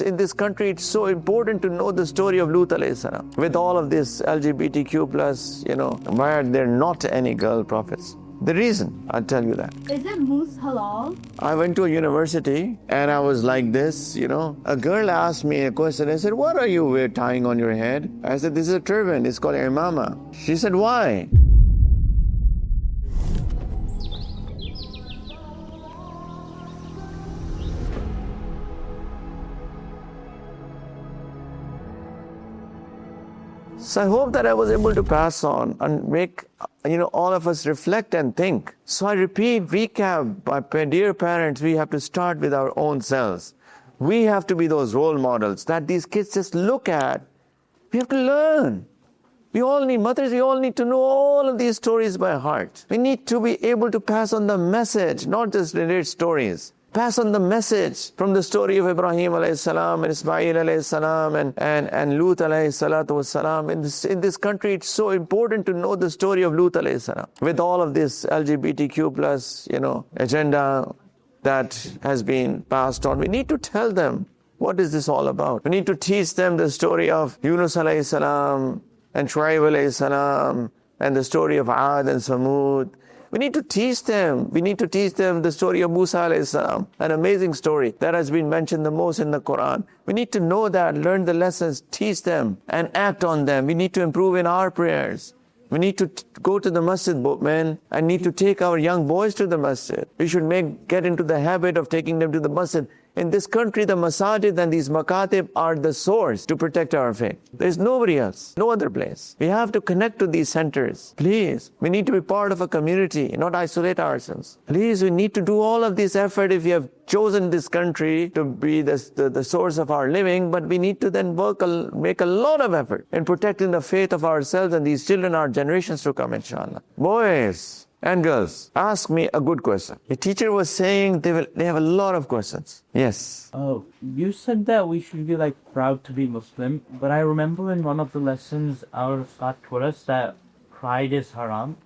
In this country, it's so important to know the story of Lut alayhi salam. With all of this LGBTQ plus, why are there not any girl prophets? The reason, I'll tell you that. Is it moose halal? I went to a university and I was like this, A girl asked me a question. I said, what are you tying on your head? I said, this is a turban. It's called imama. She said, why? So I hope that I was able to pass on and make, all of us reflect and think. So I repeat, recap, my dear parents, we have to start with our own selves. We have to be those role models that these kids just look at. We have to learn. We all need to know all of these stories by heart. We need to be able to pass on the message, not just relate stories. Pass on the message from the story of Ibrahim alayhi salam and Ismail alayhi salam and Lut alayhi salatu was salam. In this country, it's so important to know the story of Lut alayhi salam. With all of this LGBTQ plus, agenda that has been passed on, we need to tell them, what is this all about? We need to teach them the story of Yunus alayhi salam and Shuaib alayhi salam and the story of Ad and Samud. We need to teach them. We need to teach them the story of Musa alayhi salam, an amazing story that has been mentioned the most in the Quran. We need to know that, learn the lessons, teach them, and act on them. We need to improve in our prayers. We need to go to the masjid, men, and need to take our young boys to the masjid. We should get into the habit of taking them to the masjid. In this country, the masajid and these makatib are the source to protect our faith. There's nobody else, no other place. We have to connect to these centers. Please, we need to be part of a community, not isolate ourselves. Please, we need to do all of this effort if we have chosen this country to be the source of our living, but we need to then make a lot of effort in protecting the faith of ourselves and these children, our generations to come, inshallah. Boys and girls, ask me a good question. The teacher was saying they have a lot of questions. Yes. Oh, you said that we should be proud to be Muslim, but I remember in one of the lessons our Ustad taught us that pride is haram.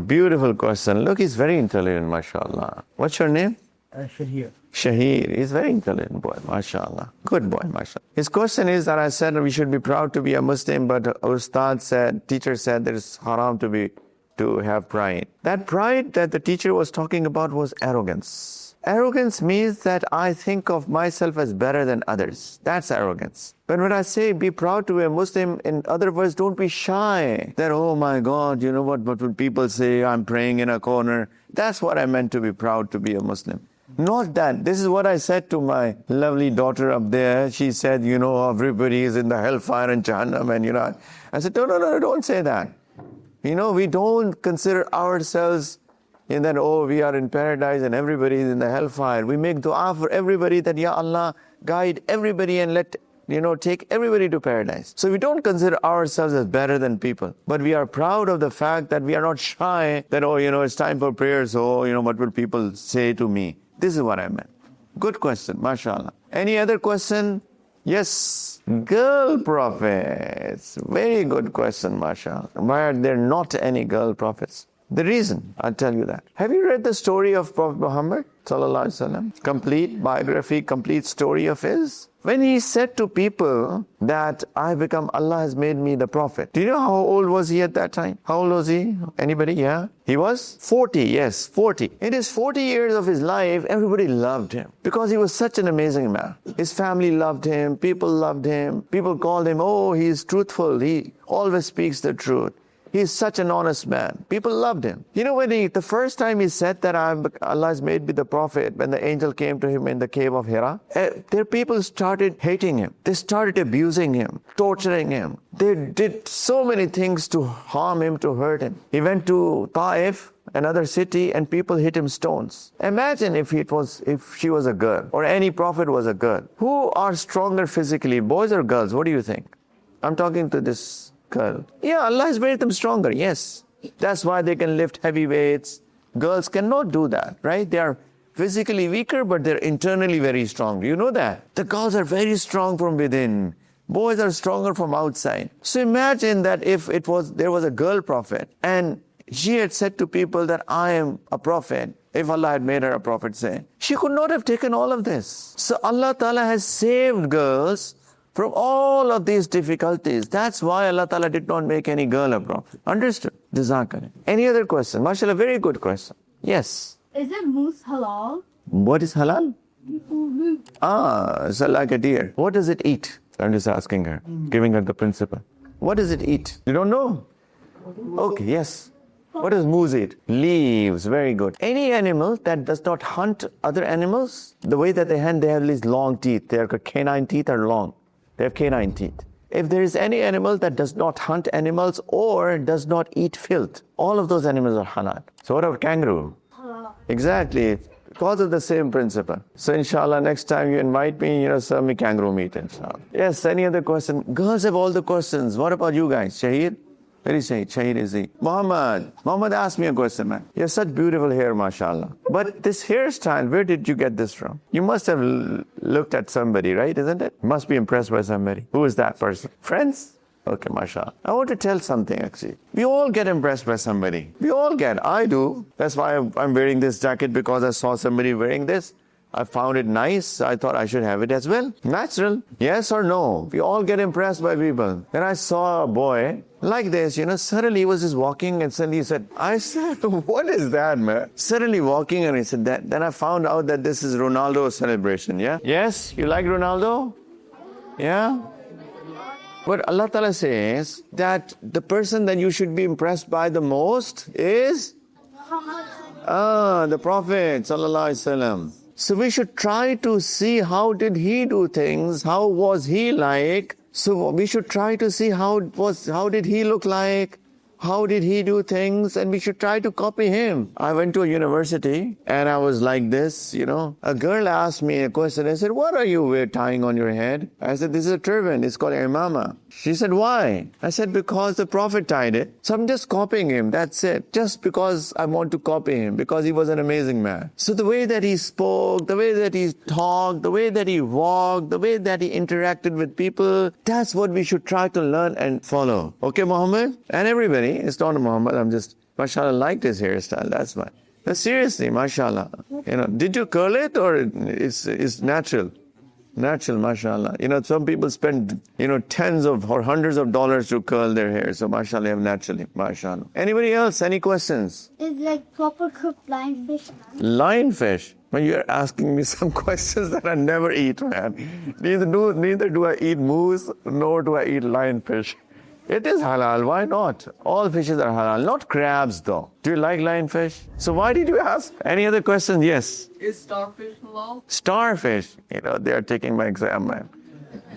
Beautiful question. Look, he's very intelligent, mashallah. What's your name? Shahir. Shahir. He's very intelligent boy, mashallah. Good boy, mashallah. His question is that I said we should be proud to be a Muslim, but our teacher said that it's haram to have pride. That pride that the teacher was talking about was arrogance. Arrogance means that I think of myself as better than others. That's arrogance. But when I say be proud to be a Muslim, in other words, don't be shy. That, oh my God, what will people say? I'm praying in a corner. That's what I meant to be proud to be a Muslim. Not that. This is what I said to my lovely daughter up there. She said, everybody is in the hellfire and Jahannam. And, I said, no, don't say that. We don't consider ourselves in that, we are in paradise and everybody is in the hellfire. We make dua for everybody that, Ya Allah, guide everybody and take everybody to paradise. So we don't consider ourselves as better than people. But we are proud of the fact that we are not shy that, it's time for prayers. What will people say to me? This is what I meant. Good question, mashallah. Any other question? Yes, girl prophets. Very good question, mashallah. Why are there not any girl prophets? The reason, I'll tell you that. Have you read the story of Prophet Muhammad sallallahu alaihi wasallam? Complete biography, complete story of his. When he said to people that Allah has made me the prophet. Do you know how old was he at that time? How old was he? Anybody? Yeah? He was 40, yes, 40. In his 40 years of his life, everybody loved him because he was such an amazing man. His family loved him, people loved him. People called him, he's truthful, he always speaks the truth. He's such an honest man. People loved him. When the first time he said that Allah has made me the prophet, when the angel came to him in the cave of Hira, their people started hating him. They started abusing him, torturing him. They did so many things to harm him, to hurt him. He went to Taif, another city, and people hit him stones. Imagine if she was a girl, or any prophet was a girl. Who are stronger physically, boys or girls? What do you think? I'm talking to this girl. Yeah, Allah has made them stronger, yes. That's why they can lift heavy weights. Girls cannot do that, right? They are physically weaker, but they're internally very strong. Do you know that? The girls are very strong from within. Boys are stronger from outside. So imagine that if there was a girl prophet, and she had said to people that I am a prophet, if Allah had made her a prophet, say, she could not have taken all of this. So Allah Ta'ala has saved girls from all of these difficulties. That's why Allah Ta'ala did not make any girl a prophet. Understood? Jazakallah. Any other question? MashaAllah, very good question. Yes. Is it moose halal? What is halal? It's like a deer. What does it eat? I'm just asking her, giving her the principle. What does it eat? You don't know? Okay, yes. What does moose eat? Leaves. Very good. Any animal that does not hunt other animals, the way that they hunt, they have these long teeth. Their canine teeth are long. They have canine teeth. If there is any animal that does not hunt animals or does not eat filth, all of those animals are halal. So what about kangaroo? Exactly. Because of the same principle. So inshallah, next time you invite me, serve me kangaroo meat, inshallah. Yes, any other question? Girls have all the questions. What about you guys? Shahid? Where is Shahid? Shahid is he. Muhammad, ask me a question, man. You have such beautiful hair, mashallah. But this hairstyle, where did you get this from? You must have looked at somebody, right? Isn't it? Must be impressed by somebody. Who is that person? Friends? Okay, mashallah. I want to tell something, actually. We all get impressed by somebody. We all get. I do. That's why I'm wearing this jacket, because I saw somebody wearing this. I found it nice. I thought I should have it as well. Natural. Yes or no? We all get impressed by people. Then I saw a boy like this, suddenly he was just walking and suddenly he said, I said, what is that, man? Suddenly walking and he said that. Then I found out that this is Ronaldo's celebration, yeah? Yes? You like Ronaldo? Yeah? But Allah Ta'ala says that the person that you should be impressed by the most is the Prophet Sallallahu Alaihi Wasallam. So we should try to see how did he do things, how was he like. So we should try to see how did he look like, how did he do things, and we should try to copy him. I went to a university and I was like this, A girl asked me a question. I said, what are you tying on your head? I said, this is a turban. It's called imama. She said, why? I said, because the Prophet tied it. So I'm just copying him. That's it. Just because I want to copy him, because he was an amazing man. So the way that he spoke, the way that he talked, the way that he walked, the way that he interacted with people, that's what we should try to learn and follow. Okay, Muhammad? And everybody. It's not Muhammad. I'm just, mashallah, liked his hairstyle. That's why. No, seriously, mashallah. Did you curl it or it's natural? Natural, mashallah. Some people spend, tens of or hundreds of dollars to curl their hair. So, mashallah, have naturally, mashallah. Anybody else? Any questions? Is like proper cooked lionfish? Lionfish? Well, you're asking me some questions that I never eat, man. Neither do I eat moose, nor do I eat lionfish. It is halal. Why not? All fishes are halal. Not crabs, though. Do you like lionfish? So why did you ask? Any other questions? Yes. Is starfish halal? Starfish. They are taking my exam, man.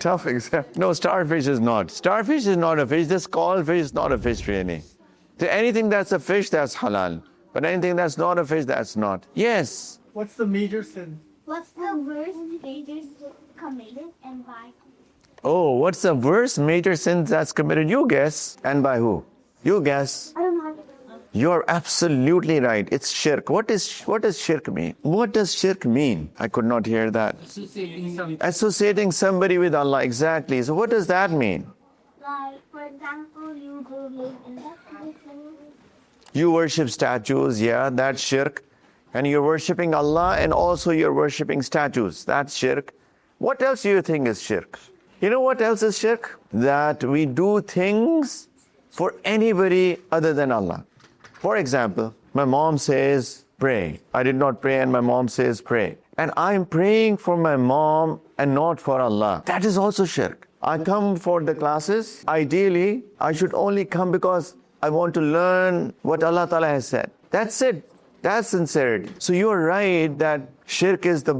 Tough exam. No, starfish is not. Starfish is not a fish. This called fish is not a fish, really. So anything that's a fish, that's halal. But anything that's not a fish, that's not. Yes. What's the major sin? What's the worst major sin committed and why? Oh, what's the worst major sin that's committed? You guess. And by who? You guess. I don't know. You're absolutely right. It's shirk. What does shirk mean? What does shirk mean? I could not hear that. Associating somebody with Allah. Exactly. So what does that mean? Like, for example, you go live in that place. You worship statues. Yeah, that's shirk. And you're worshiping Allah and also you're worshiping statues. That's shirk. What else do you think is shirk? You know what else is shirk? That we do things for anybody other than Allah. For example, my mom says, pray. I did not pray and my mom says, pray. And I'm praying for my mom and not for Allah. That is also shirk. I come for the classes. Ideally, I should only come because I want to learn what Allah Ta'ala has said. That's it. That's sincerity. So you're right that shirk is the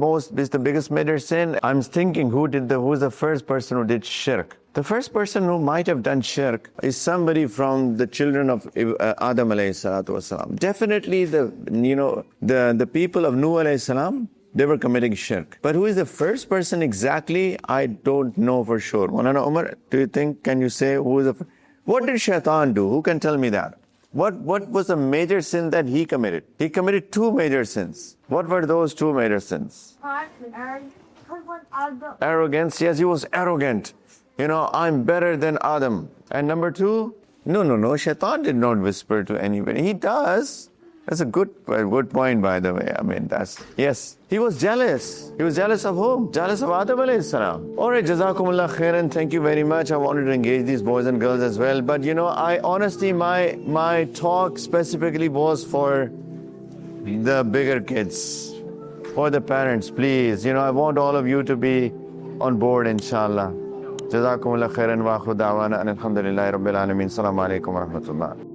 biggest major sin. I'm thinking who's the first person who did shirk? The first person who might have done shirk is somebody from the children of Adam alayhi salatu wasalam. Definitely the people of Nuh alayhi salam, they were committing shirk. But who is the first person exactly? I don't know for sure. Maulana Umar, can you say who is the first? What did Shaitan do? Who can tell me that? What was the major sin that he committed? He committed two major sins. What were those two major sins? Arrogance. Yes, he was arrogant. I'm better than Adam. And number two, No. Shaitan did not whisper to anybody. He does. That's a good point, by the way. I mean, yes. He was jealous. He was jealous of whom? Jealous of Adam alayhi salam. All right, Jazakumullah khairan. Thank you very much. I wanted to engage these boys and girls as well. But I honestly, my talk specifically was for the bigger kids, for the parents. Please, I want all of you to be on board, inshallah. Jazakumullah khairan wa akhiru da'wana alhamdulillahi rabbil alameen. Assalamu alaikum wa rahmatullah.